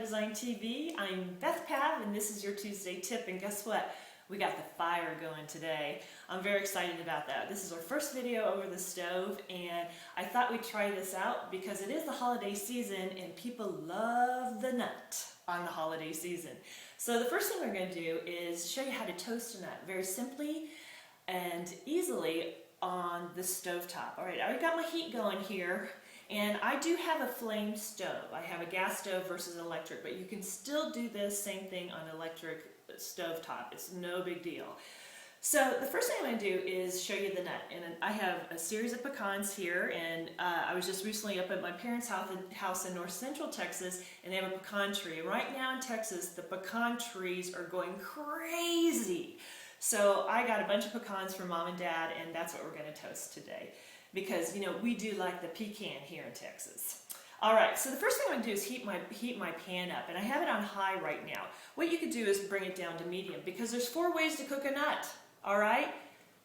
Design TV. I'm Beth Pav, and this is your Tuesday tip. And guess what? We got the fire going today. I'm very excited about that. This is our first video over the stove, and I thought we'd try this out because it is the holiday season and people love the nut on the holiday season. So the first thing we're going to do is show you how to toast a nut very simply and easily on the stove top. All right, I got my heat going here. And I do have a flame stove. I have a gas stove versus electric, but you can still do this same thing on electric stove top. It's no big deal. So the first thing I'm going to do is show you the nut. And I have a series of pecans here, and I was just recently up at my parents' house in north central Texas, and they have a pecan tree. And right now in Texas, the pecan trees are going crazy. So I got a bunch of pecans from Mom and Dad, and that's what we're going to toast today. Because, you know, we do like the pecan here in Texas. All right, so the first thing I'm going to do is heat my pan up, and I have it on high right now. What you could do is bring it down to medium, because there's 4 ways to cook a nut, all right?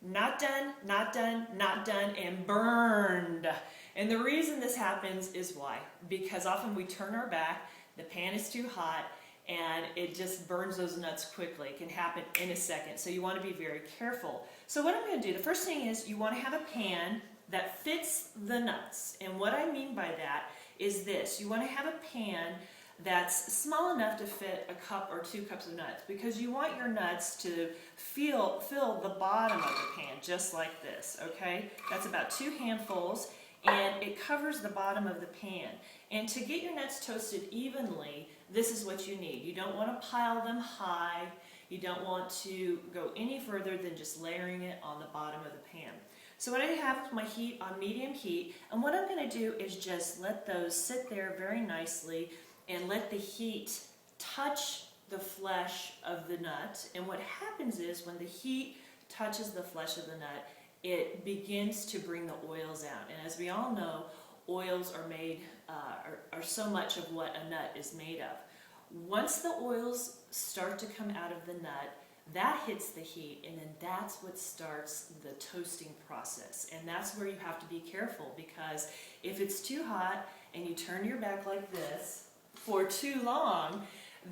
Not done, not done, not done, and burned. And the reason this happens is why? Because often we turn our back, the pan is too hot, and it just burns those nuts quickly. It can happen in a second, so you want to be very careful. So what I'm going to do, the first thing is you want to have a pan that fits the nuts. And what I mean by that is this. You want to have a pan that's small enough to fit a cup or 2 cups of nuts, because you want your nuts to fill the bottom of the pan just like this, okay? That's about 2 handfuls, and it covers the bottom of the pan. And to get your nuts toasted evenly, this is what you need. You don't want to pile them high. You don't want to go any further than just layering it on the bottom of the pan. So what I have is my heat on medium heat, and what I'm going to do is just let those sit there very nicely and let the heat touch the flesh of the nut. And what happens is when the heat touches the flesh of the nut, it begins to bring the oils out. And as we all know, oils are made are so much of what a nut is made of. Once the oils start to come out of the nut, that hits the heat, and then that's what starts the toasting process. And that's where you have to be careful, because if it's too hot and you turn your back like this for too long,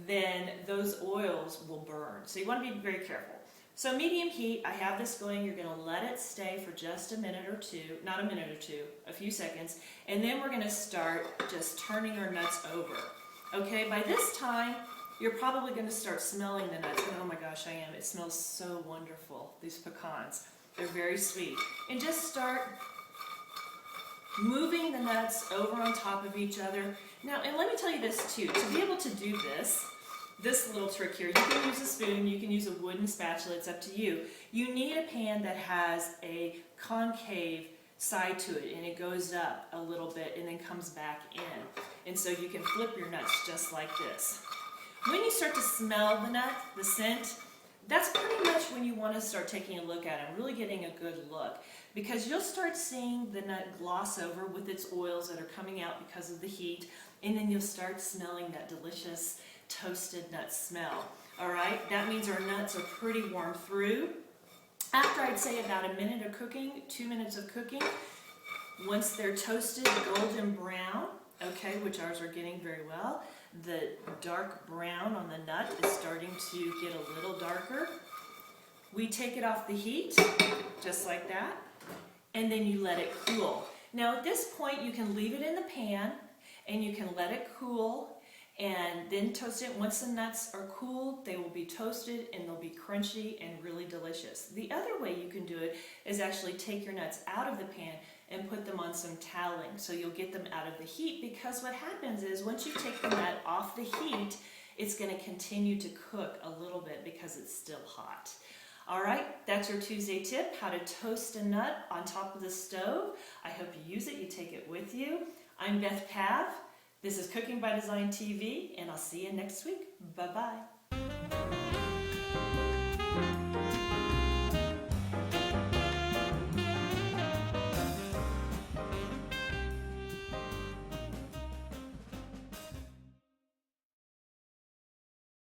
then those oils will burn. So you want to be very careful. So medium heat, I have this going. You're going to let it stay for just a minute or two, not a minute or two, a few seconds, and then we're going to start just turning our nuts over. Okay, by this time, you're probably going to start smelling the nuts. And oh my gosh, I am. It smells so wonderful, these pecans. They're very sweet. And just start moving the nuts over on top of each other. Now, and let me tell you this too. To be able to do this little trick here, you can use a spoon, you can use a wooden spatula, it's up to you. You need a pan that has a concave side to it, and it goes up a little bit and then comes back in. And so you can flip your nuts just like this. When you start to smell the nut, the scent, that's pretty much when you want to start taking a look at it, really getting a good look, because you'll start seeing the nut gloss over with its oils that are coming out because of the heat, and then you'll start smelling that delicious toasted nut smell. All right, that means our nuts are pretty warm through. After I'd say about a minute of cooking, 2 minutes of cooking, once they're toasted golden brown, okay, which ours are getting very well, the dark brown on the nut is starting to get a little darker. We take it off the heat, just like that, and then you let it cool. Now at this point you can leave it in the pan and you can let it cool and then toast it. Once the nuts are cooled, they will be toasted and they'll be crunchy and really delicious. The other way you can do it is actually take your nuts out of the pan and put them on some toweling, so you'll get them out of the heat, because what happens is once you take the nut off the heat, it's going to continue to cook a little bit because it's still hot. All right, that's your Tuesday tip, how to toast a nut on top of the stove. I hope you use it, you take it with you. I'm Beth Pav. This is Cooking by Design TV, and I'll see you next week. Bye-bye.